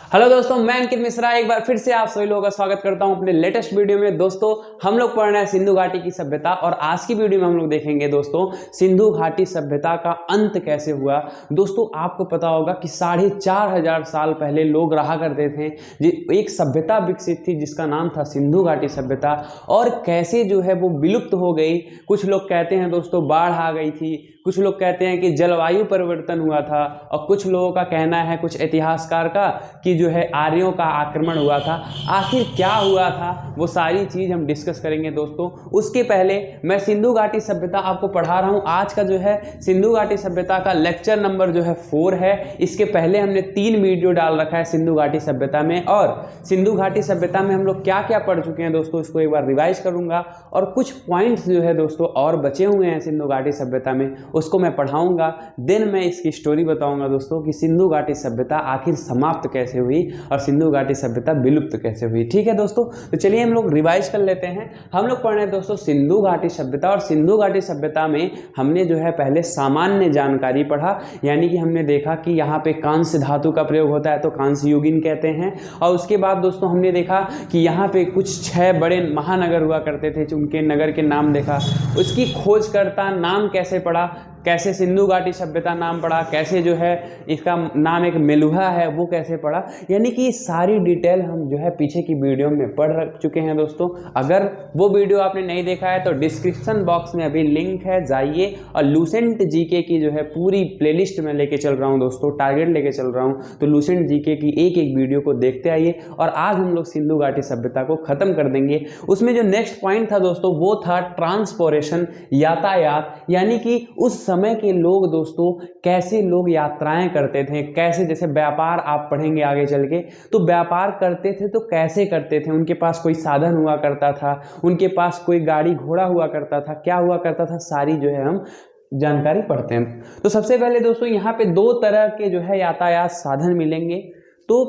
Hello दोस्तों, मैं अंकित मिश्रा एक बार फिर से आप सभी लोगों का स्वागत करता हूं अपने लेटेस्ट वीडियो में। दोस्तों हम लोग पढ़ रहे हैं सिंधु घाटी की सभ्यता और आज की वीडियो में हम लोग देखेंगे दोस्तों सिंधु घाटी सभ्यता का अंत कैसे हुआ। दोस्तों आपको पता होगा कि 4,500 साल पहले लोग रहा करते थे, एक सभ्यता विकसित थी जिसका नाम था सिंधु घाटी सभ्यता, और कैसे जो है वो विलुप्त हो गई। कुछ लोग कहते हैं दोस्तों बाढ़ आ गई थी, कुछ लोग कहते हैं कि जलवायु परिवर्तन हुआ था, और कुछ लोगों का कहना है, कुछ इतिहासकार का, कि जो है आर्यों का आक्रमण हुआ था। आखिर क्या हुआ था वो सारी चीज़ हम डिस्कस करेंगे दोस्तों। उसके पहले मैं सिंधु घाटी सभ्यता आपको पढ़ा रहा हूँ। आज का जो है सिंधु घाटी सभ्यता का लेक्चर नंबर जो है 4 है। इसके पहले हमने 3 वीडियो डाल रखा है सिंधु घाटी सभ्यता में, और सिंधु घाटी सभ्यता में हम लोग क्या क्या पढ़ चुके हैं दोस्तों, इसको एक बार रिवाइज करूंगा। और कुछ पॉइंट्स जो है दोस्तों और बचे हुए हैं सिंधु घाटी सभ्यता में, उसको मैं पढ़ाऊंगा। देन मैं इसकी स्टोरी बताऊंगा दोस्तों कि सिंधु घाटी सभ्यता आखिर समाप्त कैसे हुई और सिंधु घाटी सभ्यता विलुप्त कैसे हुई। ठीक है दोस्तों, तो चलिए हम लोग रिवाइज कर लेते हैं। हम लोग पढ़ रहे हैं दोस्तों सिंधु घाटी सभ्यता, और सिंधु घाटी सभ्यता में हमने जो है पहले सामान्य जानकारी पढ़ा, यानी कि हमने देखा कि यहाँ पे कांस्य धातु का प्रयोग होता है तो कांस्य युगिन कहते हैं। और उसके बाद दोस्तों हमने देखा कि यहाँ पे कुछ 6 बड़े महानगर हुआ करते थे, उनके नगर के नाम देखा। उसकी खोजकर्ता नाम कैसे पड़ा, कैसे सिंधु घाटी सभ्यता नाम पड़ा, कैसे जो है इसका नाम एक मेलुहा है वो कैसे पड़ा, यानी कि सारी डिटेल हम जो है पीछे की वीडियो में पढ़ रख चुके हैं दोस्तों। अगर वो वीडियो आपने नहीं देखा है तो डिस्क्रिप्शन बॉक्स में अभी लिंक है, जाइए। और लूसेंट जीके की जो है पूरी प्लेलिस्ट में लेके चल रहा हूँ दोस्तों, टारगेट लेके चल रहा हूँ, तो लूसेंट जीके की एक एक वीडियो को देखते आइए। और आज हम लोग सिंधु घाटी सभ्यता को खत्म कर देंगे। उसमें जो नेक्स्ट पॉइंट था दोस्तों वो था ट्रांसपोर्टेशन, यातायात, यानी कि उस समय के लोग दोस्तों कैसे लोग यात्राएं करते थे, कैसे जैसे व्यापार आप पढ़ेंगे आगे चल के, तो व्यापार करते थे तो कैसे करते थे, उनके पास कोई साधन हुआ करता था, उनके पास कोई गाड़ी घोड़ा हुआ करता था, क्या हुआ करता था, सारी जो है हम जानकारी पढ़ते हैं। तो सबसे पहले दोस्तों यहाँ पे 2 तरह के जो है यातायात साधन मिलेंगे। तो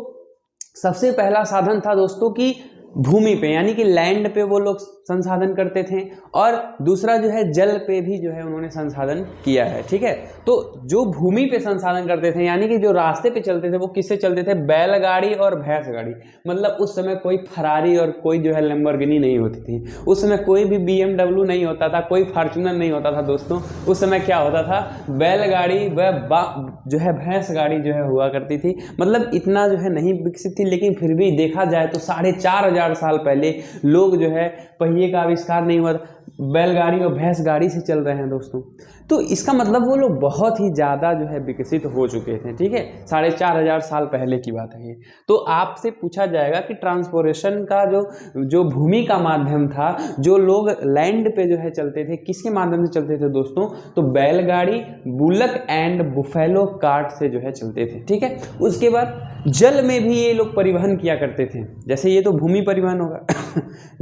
सबसे पहला साधन था दोस्तों कि भूमि पे, यानी कि लैंड पे वो लोग संसाधन करते थे, और दूसरा जो है जल पे भी जो है उन्होंने संसाधन किया है। ठीक है, तो जो भूमि पे संसाधन करते थे, यानी कि जो रास्ते पे चलते थे, वो किससे चलते थे, बैलगाड़ी और भैंस गाड़ी। मतलब उस समय कोई फरारी और कोई जो है लैम्बोर्गिनी नहीं होती थी, उस समय कोई भी BMW नहीं होता था, कोई फॉर्च्यूनर नहीं होता था दोस्तों। उस समय क्या होता था, बैलगाड़ी व जो है भैंस गाड़ी जो है हुआ करती थी। मतलब इतना जो है नहीं विकसित थी, लेकिन फिर भी देखा जाए तो 4,500 साल पहले लोग जो है पहिए का आविष्कार नहीं हुआ, बैलगाड़ी और भैंस गाड़ी से चल रहे हैं दोस्तों। तो इसका मतलब वो लोग बहुत ही ज़्यादा जो है विकसित हो चुके थे। ठीक है, 4,500 साल पहले की बात है ये। तो आपसे पूछा जाएगा कि ट्रांसपोर्टेशन का जो भूमि का माध्यम था, जो लोग लैंड पे जो है चलते थे, किसके माध्यम से चलते थे दोस्तों, तो बैलगाड़ी, बुलक एंड बुफेलो कार्ट से जो है चलते थे। ठीक है, उसके बाद जल में भी ये लोग परिवहन किया करते थे। जैसे ये तो भूमि परिवहन होगा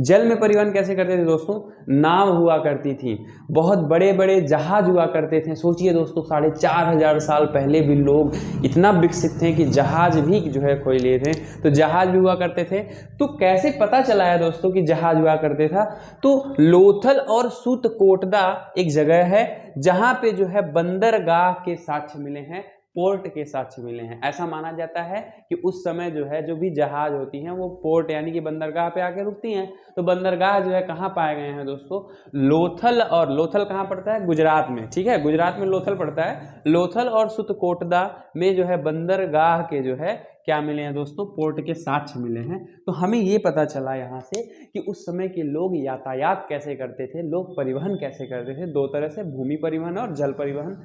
जल में परिवहन कैसे करते थे दोस्तों, नाव हुआ करती थी, बहुत बड़े बड़े जहाज हुआ करते थे। सोचिए दोस्तों 4,500 साल पहले भी लोग इतना विकसित थे कि जहाज भी जो है खोज लिए थे, तो जहाज भी हुआ करते थे। तो कैसे पता चला है दोस्तों कि जहाज हुआ करते था, तो लोथल और सूतकोटदा एक जगह है जहां पे जो है बंदरगाह के साक्ष्य मिले हैं, पोर्ट के साक्ष्य मिले हैं। ऐसा माना जाता है कि उस समय जो है जो भी जहाज होती हैं वो पोर्ट यानी कि बंदरगाह पे आके रुकती हैं। तो बंदरगाह जो है कहाँ पाए गए हैं दोस्तों, लोथल, और लोथल कहाँ पड़ता है, गुजरात में। ठीक है, गुजरात में लोथल पड़ता है। लोथल और सूतकोटदा में जो है बंदरगाह के जो है क्या मिले हैं दोस्तों, पोर्ट के साक्ष्य मिले हैं। तो हमें ये पता चला यहाँ से कि उस समय के लोग यातायात कैसे करते थे, लोग परिवहन कैसे करते थे, 2 तरह से, भूमि परिवहन और जल परिवहन।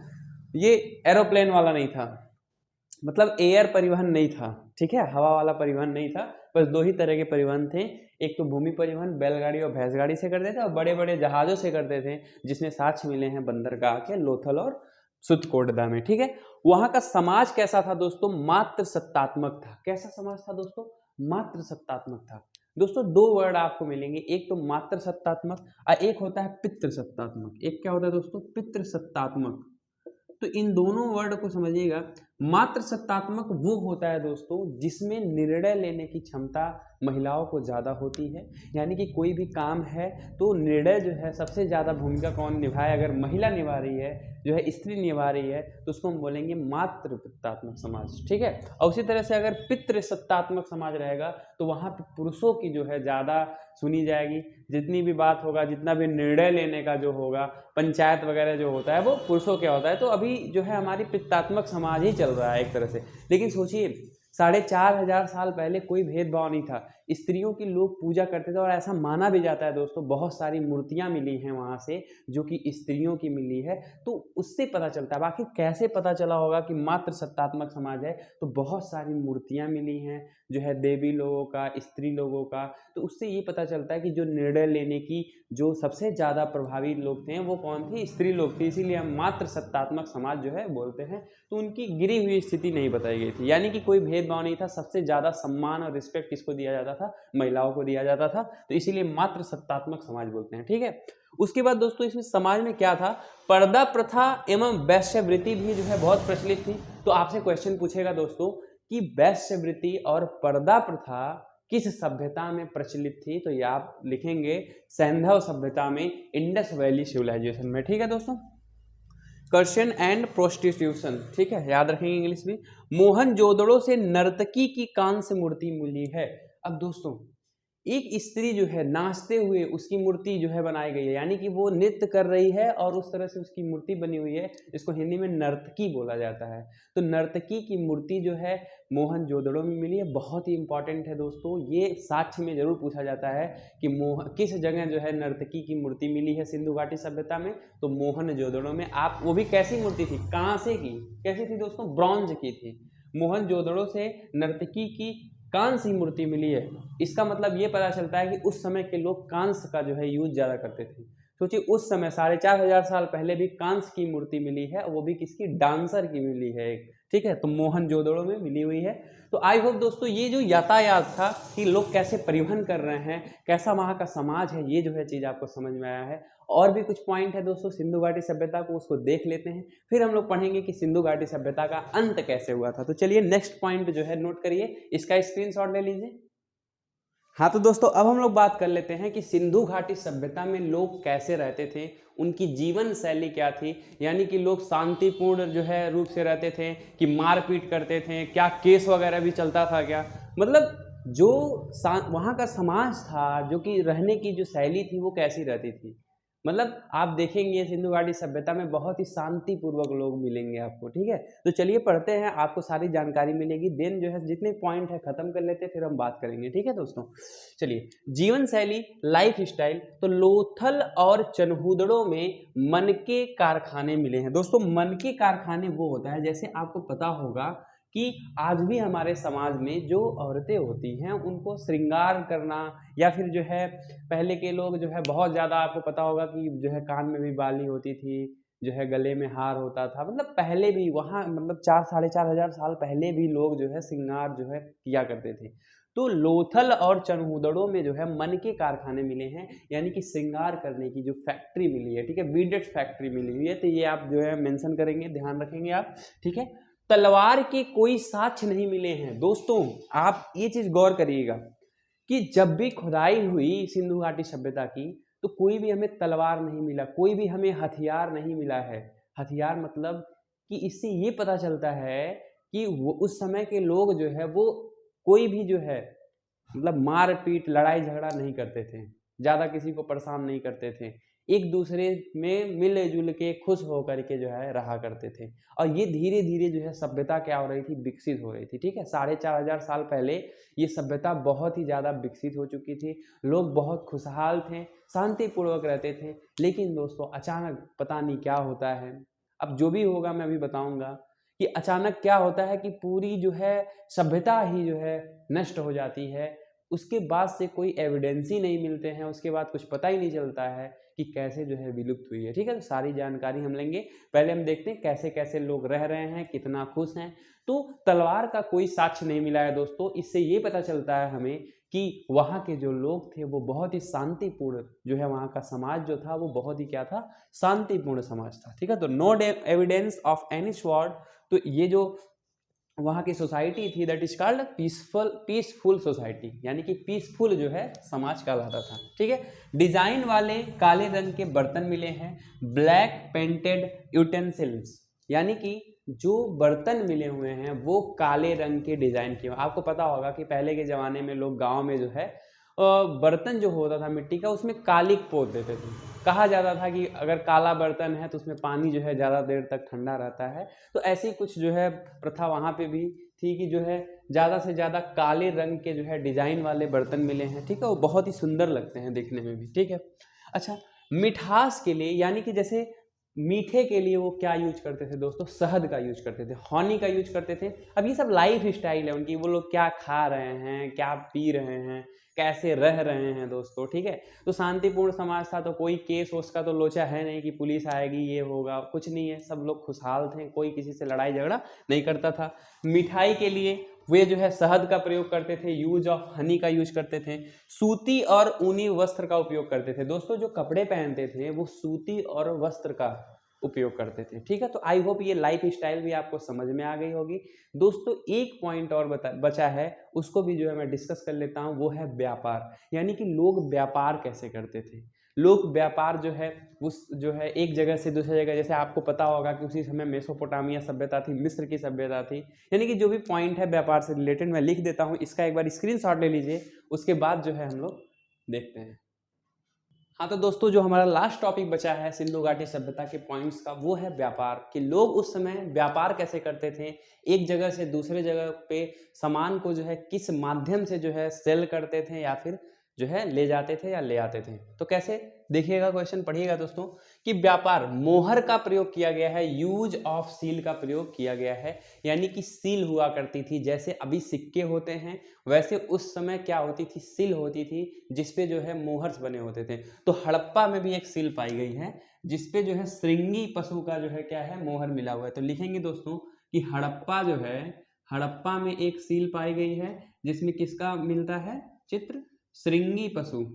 ये एरोप्लेन वाला नहीं था, मतलब एयर परिवहन नहीं था। ठीक है, हवा वाला परिवहन नहीं था, बस 2 ही तरह के परिवहन थे। एक तो भूमि परिवहन बैलगाड़ी और भैंस गाड़ी से करते थे, और बड़े बड़े जहाज़ों से करते थे, जिसमें साक्ष्य मिले हैं बंदरगाह के लोथल और सूतकोटदा में। ठीक है, वहाँ का समाज कैसा था दोस्तों, मात्र सत्तात्मक था। कैसा समाज था दोस्तों, मात्र सत्तात्मक था। दोस्तों 2 वर्ड आपको मिलेंगे, एक तो मात्र सत्तात्मक और एक होता है पितृ सत्तात्मक। एक क्या होता है दोस्तों, पितृ सत्तात्मक। तो इन दोनों वर्ड को समझिएगा। मात्र सत्तात्मक वो होता है दोस्तों जिसमें निर्णय लेने की क्षमता महिलाओं को ज़्यादा होती है। यानी कि कोई भी काम है तो निर्णय जो है सबसे ज़्यादा भूमिका कौन निभाए, अगर महिला निभा रही है, जो है स्त्री निभा रही है, तो उसको हम बोलेंगे मातृ सत्तात्मक समाज। ठीक है। और उसी तरह से अगर पितृ सत्तात्मक समाज रहेगा तो वहाँ पे पुरुषों की जो है ज़्यादा सुनी जाएगी। जितनी भी बात होगा, जितना भी निर्णय लेने का जो होगा, पंचायत वगैरह जो होता है वो पुरुषों क्या होता है। तो अभी जो है हमारी पितृत्मक समाज ही चल रहा है एक तरह से। लेकिन सोचिए 4500 साल पहले कोई भेदभाव नहीं था, स्त्रियों की लोग पूजा करते थे और ऐसा माना भी जाता है दोस्तों, बहुत सारी मूर्तियां मिली हैं वहां से जो कि स्त्रियों की मिली है। तो उससे पता चलता है, बाकी कैसे पता चला होगा कि मात्र सत्तात्मक समाज है, तो बहुत सारी मूर्तियां मिली हैं जो है देवी लोगों का, स्त्री लोगों का। तो उससे ये पता चलता है कि जो निर्णय लेने की जो सबसे ज़्यादा प्रभावी लोग थे वो कौन थे, स्त्री लोग थे। इसीलिए हम मात्र सत्तात्मक समाज जो है बोलते हैं। तो उनकी गिरी हुई स्थिति नहीं बताई गई थी, यानी कि कोई भेदभाव नहीं था, सबसे ज़्यादा सम्मान और रिस्पेक्ट किसको दिया जाता था, महिलाओं को दिया जाता था। तो इसीलिए मात्र सत्तात्मक समाज बोलते हैं। ठीक है। उसके बाद दोस्तों इसमें समाज में क्या था, पर्दा प्रथा एवं वैश्यवृत्ति भी जो है बहुत प्रचलित थी। तो आपसे क्वेश्चन पूछेगा दोस्तों कि वैश्यवृत्ति और पर्दा प्रथा किस सभ्यता में प्रचलित थी, तो ये आप लिखेंगे सैंधव सभ्यता में, इंडस वैली सिविलाइजेशन में। ठीक है दोस्तों। कर्शन एंड प्रोस्टिट्यूशन, ठीक है, याद रखेंगे इंग्लिश में। मोहनजोदड़ो से नर्तकी की कांस्य मूर्ति मिली है। अब दोस्तों एक स्त्री जो है नाचते हुए उसकी मूर्ति जो है बनाई गई है, यानी कि वो नृत्य कर रही है और उस तरह से उसकी मूर्ति बनी हुई है, इसको हिंदी में नर्तकी बोला जाता है। तो नर्तकी की मूर्ति जो है मोहनजोदड़ो में मिली है। बहुत ही इंपॉर्टेंट है दोस्तों, ये साक्ष्य में जरूर पूछा जाता है कि किस जगह जो है नर्तकी की मूर्ति मिली है सिंधु घाटी सभ्यता में, तो मोहनजोदड़ो में। आप वो भी कैसी मूर्ति थी, कांसे की, कैसी थी दोस्तों, ब्रॉन्ज की थी। मोहनजोदड़ो से नर्तकी की कांस्य मूर्ति मिली है। इसका मतलब ये पता चलता है कि उस समय के लोग कांस्य का जो है यूज ज़्यादा करते थे। सोचिए उस समय 4500 साल पहले भी कांस्य की मूर्ति मिली है, वो भी किसकी, डांसर की मिली है एक। ठीक है। तो मोहनजोदड़ो में मिली हुई है। तो आई होप दोस्तों ये जो यातायात था कि लोग कैसे परिवहन कर रहे हैं, कैसा वहाँ का समाज है, ये जो है चीज़ आपको समझ में आया है। और भी कुछ पॉइंट है दोस्तों सिंधु घाटी सभ्यता को, उसको देख लेते हैं, फिर हम लोग पढ़ेंगे कि सिंधु घाटी सभ्यता का अंत कैसे हुआ था। तो चलिए नेक्स्ट पॉइंट जो है नोट करिए, इसका स्क्रीनशॉट ले लीजिए। हाँ तो दोस्तों अब हम लोग बात कर लेते हैं कि सिंधु घाटी सभ्यता में लोग कैसे रहते थे, उनकी जीवन शैली क्या थी। यानी कि लोग शांतिपूर्ण जो है रूप से रहते थे कि मारपीट करते थे, क्या केस वगैरह भी चलता था क्या, मतलब जो वहाँ का समाज था, जो कि रहने की जो शैली थी वो कैसी रहती थी। मतलब आप देखेंगे सिंधु घाटी सभ्यता में बहुत ही शांतिपूर्वक लोग मिलेंगे आपको। ठीक है। तो चलिए पढ़ते हैं, आपको सारी जानकारी मिलेगी। देन जो है जितने पॉइंट है खत्म कर लेते हैं, फिर हम बात करेंगे। ठीक है दोस्तों। चलिए जीवन शैली, लाइफ स्टाइल। तो लोथल और चनहुदड़ो में मन के कारखाने मिले हैं दोस्तों। मन के कारखाने वो होता है, जैसे आपको पता होगा कि आज भी हमारे समाज में जो औरतें होती हैं उनको श्रृंगार करना, या फिर जो है पहले के लोग जो है बहुत ज़्यादा, आपको पता होगा कि जो है कान में भी बाली होती थी, जो है गले में हार होता था। मतलब पहले भी वहाँ, मतलब 4-4.5 साल पहले भी लोग जो है श्रृंगार जो है किया करते थे। तो लोथल और चनहुदड़ो में जो है मन के कारखाने मिले हैं, यानी कि श्रृंगार करने की जो फैक्ट्री मिली है। ठीक है। बीडेड फैक्ट्री मिली हुई है, तो ये आप जो है मेंशन करेंगे, ध्यान रखेंगे आप। ठीक है। तलवार के कोई साक्ष्य नहीं मिले हैं दोस्तों। आप ये चीज गौर करिएगा कि जब भी खुदाई हुई सिंधु घाटी सभ्यता की, तो कोई भी हमें तलवार नहीं मिला, कोई भी हमें हथियार नहीं मिला है। हथियार मतलब कि इससे ये पता चलता है कि वो उस समय के लोग जो है वो कोई भी जो है मतलब मारपीट, लड़ाई झगड़ा नहीं करते थे, ज़्यादा किसी को परेशान नहीं करते थे, एक दूसरे में मिलजुल के खुश होकर के जो है रहा करते थे। और ये धीरे धीरे जो है सभ्यता क्या हो रही थी, विकसित हो रही थी। ठीक है। 4500 साल पहले ये सभ्यता बहुत ही ज़्यादा विकसित हो चुकी थी, लोग बहुत खुशहाल थे, शांतिपूर्वक रहते थे। लेकिन दोस्तों अचानक पता नहीं क्या होता है, अब जो भी होगा मैं अभी बताऊंगा कि अचानक क्या होता है कि पूरी जो है सभ्यता ही जो है नष्ट हो जाती है। उसके बाद से कोई एविडेंस ही नहीं मिलते हैं, उसके बाद कुछ पता ही नहीं चलता है कि कैसे जो है विलुप्त हुई है। ठीक है। तो सारी जानकारी हम लेंगे, पहले हम देखते हैं कैसे कैसे लोग रह रहे हैं, कितना खुश हैं। तो तलवार का कोई साक्ष्य नहीं मिला है दोस्तों। इससे ये पता चलता है हमें कि वहाँ के जो लोग थे वो बहुत ही शांतिपूर्ण, जो है वहाँ का समाज जो था वो बहुत ही क्या था, शांतिपूर्ण समाज था। ठीक है। तो no evidence of any sword. तो ये जो वहाँ की सोसाइटी थी that is called peaceful society, यानी कि पीसफुल जो है समाज कहलाता था। ठीक है, डिजाइन वाले काले रंग के बर्तन मिले हैं, ब्लैक पेंटेड यूटेंसिल्स, यानी कि जो बर्तन मिले हुए हैं वो काले रंग के डिजाइन के। आपको पता होगा कि पहले के जमाने में लोग गांव में जो है बर्तन जो होता था मिट्टी का उसमें कालिक पोत देते थे। कहा जाता था कि अगर काला बर्तन है तो उसमें पानी जो है ज़्यादा देर तक ठंडा रहता है। तो ऐसी कुछ जो है प्रथा वहाँ पे भी थी कि जो है ज़्यादा से ज़्यादा काले रंग के जो है डिजाइन वाले बर्तन मिले हैं। ठीक है, वो बहुत ही सुंदर लगते हैं देखने में भी। ठीक है, अच्छा, मिठास के लिए, यानी कि जैसे मीठे के लिए वो क्या यूज करते थे दोस्तों, शहद का यूज करते थे, हनी का यूज करते थे। अब ये सब लाइफ स्टाइल है उनकी, वो लोग क्या खा रहे हैं, क्या पी रहे हैं, कैसे रह रहे हैं दोस्तों। ठीक है, तो शांतिपूर्ण समाज था, तो कोई केस उसका तो लोचा है नहीं कि पुलिस आएगी ये होगा, कुछ नहीं है, सब लोग खुशहाल थे, कोई किसी से लड़ाई झगड़ा नहीं करता था। मिठाई के लिए वे जो है शहद का प्रयोग करते थे, यूज ऑफ हनी का यूज करते थे। सूती और ऊनी वस्त्र का उपयोग करते थे दोस्तों, जो कपड़े पहनते थे वो सूती और वस्त्र का उपयोग करते थे। ठीक है, तो आई होप ये लाइफ स्टाइल भी आपको समझ में आ गई होगी दोस्तों। एक पॉइंट और बचा है, उसको भी जो है मैं डिस्कस कर लेता हूँ, वो है व्यापार, यानी कि लोग व्यापार कैसे करते थे। लोग व्यापार जो है उस जो है एक जगह से दूसरी जगह, जैसे आपको पता होगा कि उसी समय मेसोपोटामिया सभ्यता थी, मिस्र की सभ्यता थी, यानी कि जो भी पॉइंट है व्यापार से रिलेटेड मैं लिख देता हूँ, इसका एक बार स्क्रीनशॉट ले लीजिए, उसके बाद जो है हम लोग देखते हैं। हाँ तो दोस्तों, जो हमारा लास्ट टॉपिक बचा है सिंधु घाटी सभ्यता के पॉइंट्स का, वो है व्यापार, कि लोग उस समय व्यापार कैसे करते थे, एक जगह से दूसरे जगह पे सामान को जो है किस माध्यम से जो है सेल करते थे या फिर जो है ले जाते थे या ले आते थे। तो कैसे, देखिएगा क्वेश्चन, पढ़िएगा दोस्तों, कि व्यापार, मोहर का प्रयोग किया गया है, यूज ऑफ सील का प्रयोग किया गया है, यानी कि सील हुआ करती थी, जैसे अभी सिक्के होते हैं वैसे उस समय क्या होती थी, सील होती थी, जिसपे जो है मोहर्स बने होते थे। तो हड़प्पा में भी एक सील पाई गई है जिसपे जो है श्रृंगी पशु का जो है क्या है, मोहर मिला हुआ है। तो लिखेंगे दोस्तों कि हड़प्पा जो है, हड़प्पा में एक सील पाई गई है जिसमें किसका मिलता है चित्र, श्रृंगी पशु,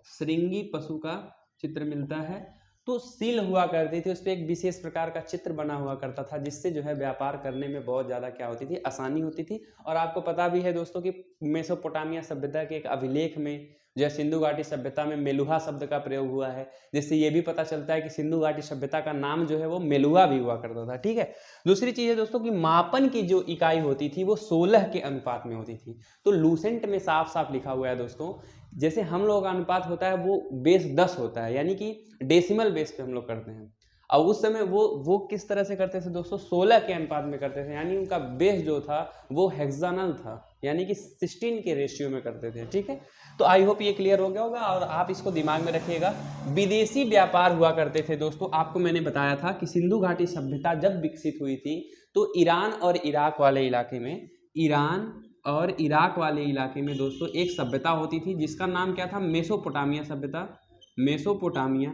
श्रृंगी पशु का चित्र मिलता है। तो सील हुआ करती थी, उस पर एक विशेष प्रकार का चित्र बना हुआ करता था, जिससे जो है व्यापार करने में बहुत ज़्यादा क्या होती थी, आसानी होती थी। और आपको पता भी है दोस्तों कि मेसोपोटामिया सभ्यता के एक अभिलेख में जो है सिंधु घाटी सभ्यता में मेलुहा शब्द का प्रयोग हुआ है, जिससे ये भी पता चलता है कि सिंधु घाटी सभ्यता का नाम जो है वो मेलुहा भी हुआ करता था। ठीक है, दूसरी चीज़ है दोस्तों कि मापन की जो इकाई होती थी वो 16 के अनुपात में होती थी। तो लूसेंट में साफ साफ लिखा हुआ है दोस्तों, जैसे हम लोग का अनुपात होता है वो बेस 10 होता है, यानी कि डेसिमल बेस पे हम लोग करते हैं। और उस समय वो किस तरह से करते थे दोस्तों, 16 के अनुपात में करते थे, यानी उनका बेस जो था वो हेक्सानल था, यानी कि 16 के रेशियो में करते थे। ठीक है, तो आई होप ये क्लियर हो गया होगा और आप इसको दिमाग में रखिएगा। विदेशी व्यापार हुआ करते थे दोस्तों, आपको मैंने बताया था कि सिंधु घाटी सभ्यता जब विकसित हुई थी तो ईरान और इराक वाले इलाके में, ईरान और इराक वाले इलाके में दोस्तों एक सभ्यता होती थी जिसका नाम क्या था, मेसोपोटामिया सभ्यता, मेसोपोटामिया।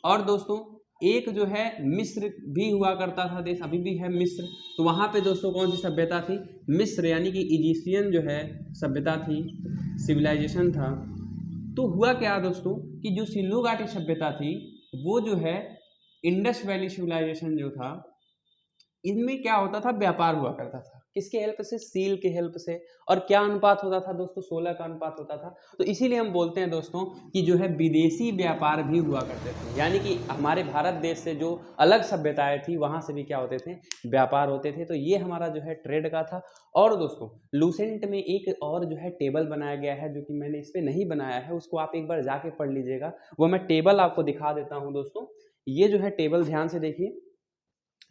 और दोस्तों एक जो है मिस्र भी हुआ करता था देश, अभी भी है मिस्र। तो वहाँ पे दोस्तों कौन सी सभ्यता थी, मिस्र, यानी कि इजिप्शियन जो है सभ्यता थी, सिविलाइजेशन था। तो हुआ क्या दोस्तों कि जो सिंधु घाटी सभ्यता थी वो जो है इंडस वैली सिविलाइजेशन जो था, इनमें क्या होता था, व्यापार हुआ करता था, किसके हेल्प से, सील के हेल्प से। और क्या अनुपात होता था दोस्तों, 16 का अनुपात होता था। तो इसीलिए हम बोलते हैं दोस्तों कि जो है विदेशी व्यापार भी हुआ करते थे, यानी कि हमारे भारत देश से जो अलग सभ्यताएं थी वहां से भी क्या होते थे, व्यापार होते थे। तो ये हमारा जो है ट्रेड का था। और दोस्तों लूसेंट में एक और जो है टेबल बनाया गया है, जो कि मैंने इस पर नहीं बनाया है, उसको आप एक बार जाके पढ़ लीजिएगा। वो मैं टेबल आपको दिखा देता हूँ दोस्तों। ये जो है टेबल ध्यान से देखिए,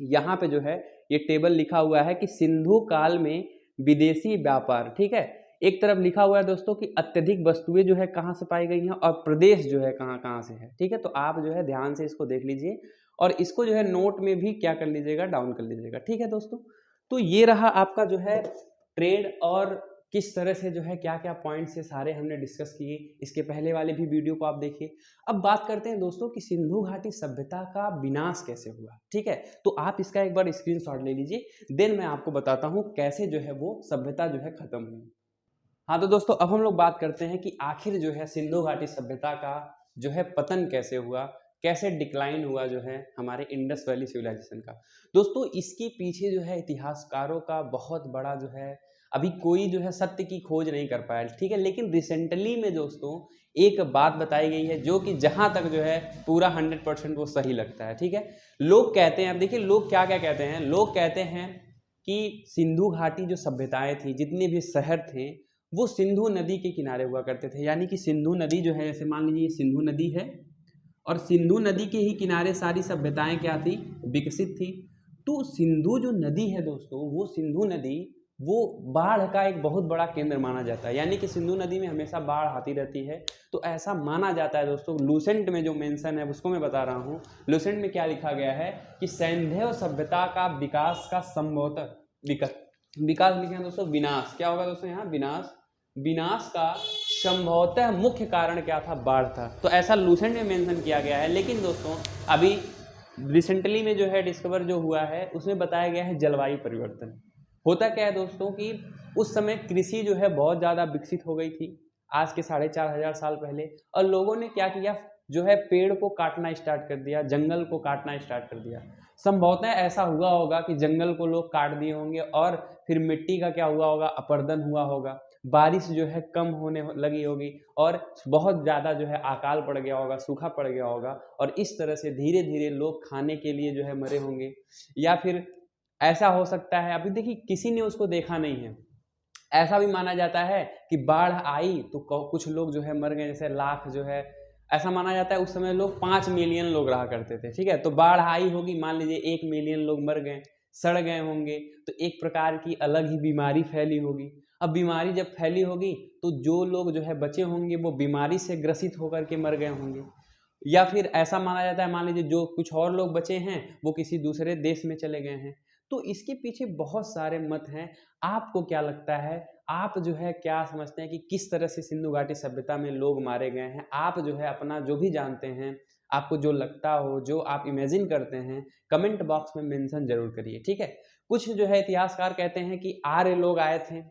यहाँ पे जो है ये टेबल लिखा हुआ है कि सिंधु काल में विदेशी व्यापार। ठीक है, एक तरफ लिखा हुआ है दोस्तों कि अत्यधिक वस्तुएं जो है कहाँ से पाई गई हैं और प्रदेश जो है कहाँ कहाँ से है। ठीक है, तो आप जो है ध्यान से इसको देख लीजिए और इसको जो है नोट में भी क्या कर लीजिएगा, डाउन कर लीजिएगा। ठीक है दोस्तों, तो ये रहा आपका जो है ट्रेड और किस तरह से जो है क्या क्या पॉइंट्स से सारे हमने डिस्कस किए। इसके पहले वाले भी वीडियो को आप देखिए। अब बात करते हैं दोस्तों कि सिंधु घाटी सभ्यता का विनाश कैसे हुआ। ठीक है, तो आप इसका एक बार स्क्रीनशॉट ले लीजिए, देन मैं आपको बताता हूँ कैसे जो है वो सभ्यता जो है खत्म हुई। हाँ तो दोस्तों अब हम लोग बात करते हैं कि आखिर जो है सिंधु घाटी सभ्यता का जो है पतन कैसे हुआ, कैसे डिक्लाइन हुआ जो है हमारे इंडस वैली सिविलाइजेशन का। दोस्तों इसके पीछे जो है इतिहासकारों का बहुत बड़ा जो है अभी कोई जो है सत्य की खोज नहीं कर पाया, ठीक है। लेकिन रिसेंटली में दोस्तों एक बात बताई गई है जो कि जहां तक जो है पूरा 100% वो सही लगता है, ठीक है। लोग कहते हैं, अब देखिए लोग क्या क्या कहते हैं, लोग कहते हैं कि सिंधु घाटी जो सभ्यताएं थी, जितने भी शहर थे, वो सिंधु नदी के किनारे हुआ करते थे। यानी कि सिंधु नदी जो है, जैसे मान लीजिए ये सिंधु नदी है और सिंधु नदी के ही किनारे सारी सभ्यताएं क्या थी, विकसित थी। तो सिंधु जो नदी है दोस्तों, वो सिंधु नदी वो बाढ़ का एक बहुत बड़ा केंद्र माना जाता है। यानी कि सिंधु नदी में हमेशा बाढ़ आती रहती है। तो ऐसा माना जाता है दोस्तों, लूसेंट में जो मेंशन है उसको मैं बता रहा हूँ। लूसेंट में क्या लिखा गया है कि सैंधव सभ्यता का विकास का संभवतः विकास लिखे हैं दोस्तों, विनाश क्या होगा दोस्तों यहाँ, विनाश का संभवतः मुख्य कारण क्या था, बाढ़ था। तो ऐसा लूसेंट में मेंशन किया गया है। लेकिन दोस्तों अभी रिसेंटली में जो है डिस्कवर जो हुआ है उसमें बताया गया है जलवायु परिवर्तन। होता क्या है दोस्तों कि उस समय कृषि जो है बहुत ज़्यादा विकसित हो गई थी, आज के 4500 साल पहले। और लोगों ने क्या किया, जो है पेड़ को काटना स्टार्ट कर दिया, जंगल को काटना स्टार्ट कर दिया। संभवतः ऐसा हुआ होगा कि जंगल को लोग काट दिए होंगे और फिर मिट्टी का क्या हुआ होगा, अपरदन हुआ होगा, बारिश जो है कम होने लगी होगी और बहुत ज़्यादा जो है अकाल पड़ गया होगा, सूखा पड़ गया होगा। और इस तरह से धीरे धीरे लोग खाने के लिए जो है मरे होंगे। या फिर ऐसा हो सकता है, अभी देखिए किसी ने उसको देखा नहीं है, ऐसा भी माना जाता है कि बाढ़ आई तो कुछ लोग जो है मर गए, जैसे लाख जो है, ऐसा माना जाता है उस समय लोग 5 मिलियन लोग रहा करते थे, ठीक है। तो बाढ़ आई होगी, मान लीजिए 1 मिलियन लोग मर गए, सड़ गए होंगे, तो एक प्रकार की अलग ही बीमारी फैली होगी। अब बीमारी जब फैली होगी तो जो लोग जो है बचे होंगे वो बीमारी से ग्रसित होकर के मर गए होंगे। या फिर ऐसा माना जाता है, मान लीजिए जो कुछ और लोग बचे हैं वो किसी दूसरे देश में चले गए हैं। तो इसके पीछे बहुत सारे मत हैं। आपको क्या लगता है, आप जो है क्या समझते हैं कि किस तरह से सिंधु घाटी सभ्यता में लोग मारे गए हैं? आप जो है अपना जो भी जानते हैं, आपको जो लगता हो, जो आप इमेजिन करते हैं, कमेंट बॉक्स में मेंशन जरूर करिए, ठीक है। कुछ जो है इतिहासकार कहते हैं कि आर्य लोग आए थे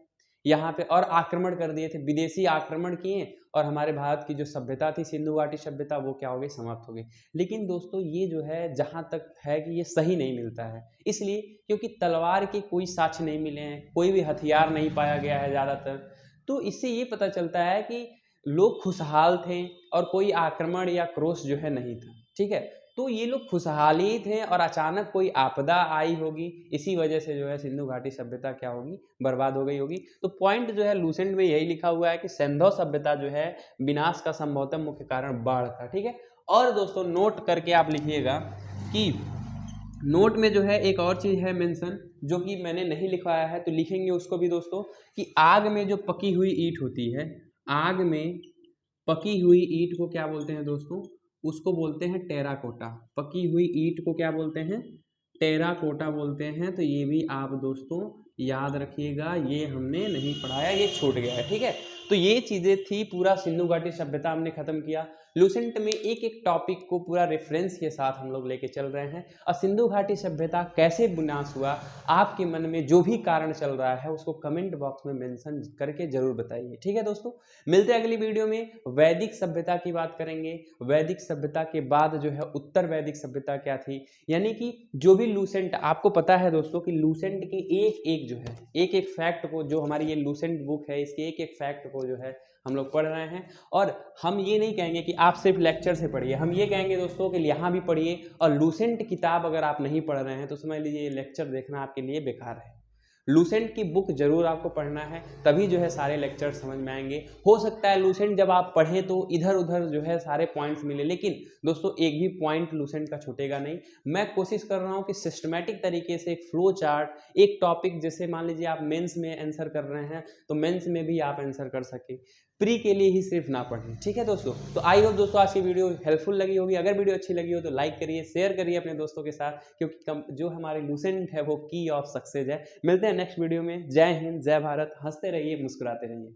यहाँ पे और आक्रमण कर दिए थे, विदेशी आक्रमण किए और हमारे भारत की जो सभ्यता थी सिंधु घाटी सभ्यता वो क्या हो गई, समाप्त हो गई। लेकिन दोस्तों ये जो है जहाँ तक है कि ये सही नहीं मिलता है, इसलिए क्योंकि तलवार के कोई साक्ष्य नहीं मिले हैं, कोई भी हथियार नहीं पाया गया है ज़्यादातर। तो इससे ये पता चलता है कि लोग खुशहाल थे और कोई आक्रमण या क्रोश जो है नहीं था, ठीक है। तो ये लोग खुशहाल ही थे और अचानक कोई आपदा आई होगी, इसी वजह से जो है सिंधु घाटी सभ्यता क्या होगी, बर्बाद हो गई होगी। तो पॉइंट जो है लूसेंट में यही लिखा हुआ है कि सिंधु सभ्यता जो है विनाश का संभवतः मुख्य कारण बाढ़ था, ठीक है। और दोस्तों नोट करके आप लिखिएगा कि नोट में जो है एक और चीज़ है मेंशन, जो कि मैंने नहीं लिखवाया है, तो लिखेंगे उसको भी दोस्तों, कि आग में जो पकी हुई ईंट होती है, आग में पकी हुई ईंट को क्या बोलते हैं दोस्तों, उसको बोलते हैं टेराकोटा। पकी हुई ईंट को क्या बोलते हैं, टेराकोटा बोलते हैं। तो ये भी आप दोस्तों याद रखिएगा, ये हमने नहीं पढ़ाया, ये छूट गया है, ठीक है। तो ये चीज़ें थी, पूरा सिंधु घाटी सभ्यता हमने खत्म किया। लूसेंट में एक एक टॉपिक को पूरा रेफरेंस के साथ हम लोग लेके चल रहे हैं। और सिंधु घाटी सभ्यता कैसे विनाश हुआ, आपके मन में जो भी कारण चल रहा है उसको कमेंट बॉक्स में मेंशन करके जरूर बताइए, ठीक है दोस्तों। मिलते हैं अगली वीडियो में, वैदिक सभ्यता की बात करेंगे। वैदिक सभ्यता के बाद जो है उत्तर वैदिक सभ्यता क्या थी, यानी कि जो भी लूसेंट, आपको पता है दोस्तों कि लूसेंट की एक एक जो है एक एक फैक्ट को, जो हमारी ये लूसेंट बुक है इसके एक एक फैक्ट को जो है हम लोग पढ़ रहे हैं। और हम ये नहीं कहेंगे कि आप सिर्फ लेक्चर से पढ़िए, हम ये कहेंगे दोस्तों कि यहाँ भी पढ़िए। और लूसेंट किताब अगर आप नहीं पढ़ रहे हैं तो समझ लीजिए ये लेक्चर देखना आपके लिए बेकार है। लूसेंट की बुक जरूर आपको पढ़ना है, तभी जो है सारे लेक्चर समझ में आएंगे। हो सकता है लूसेंट जब आप पढ़ें तो इधर उधर जो है सारे पॉइंट्स मिले, लेकिन दोस्तों एक भी पॉइंट लूसेंट का छूटेगा नहीं। मैं कोशिश कर रहा हूँ कि सिस्टमैटिक तरीके से एक फ्लो चार्ट, एक टॉपिक, जैसे मान लीजिए आप मेंस में आंसर कर रहे हैं तो मेंस में भी आप आंसर कर सकें, प्री के लिए ही सिर्फ ना पढ़ें, ठीक है दोस्तों। तो आई होप दोस्तों आज की वीडियो हेल्पफुल लगी होगी। अगर वीडियो अच्छी लगी हो तो लाइक करिए, शेयर करिए अपने दोस्तों के साथ, क्योंकि जो हमारे लूसेंट है वो की ऑफ सक्सेस है। मिलते हैं नेक्स्ट वीडियो में। जय हिंद, जय भारत, हंसते रहिए, मुस्कुराते रहिए।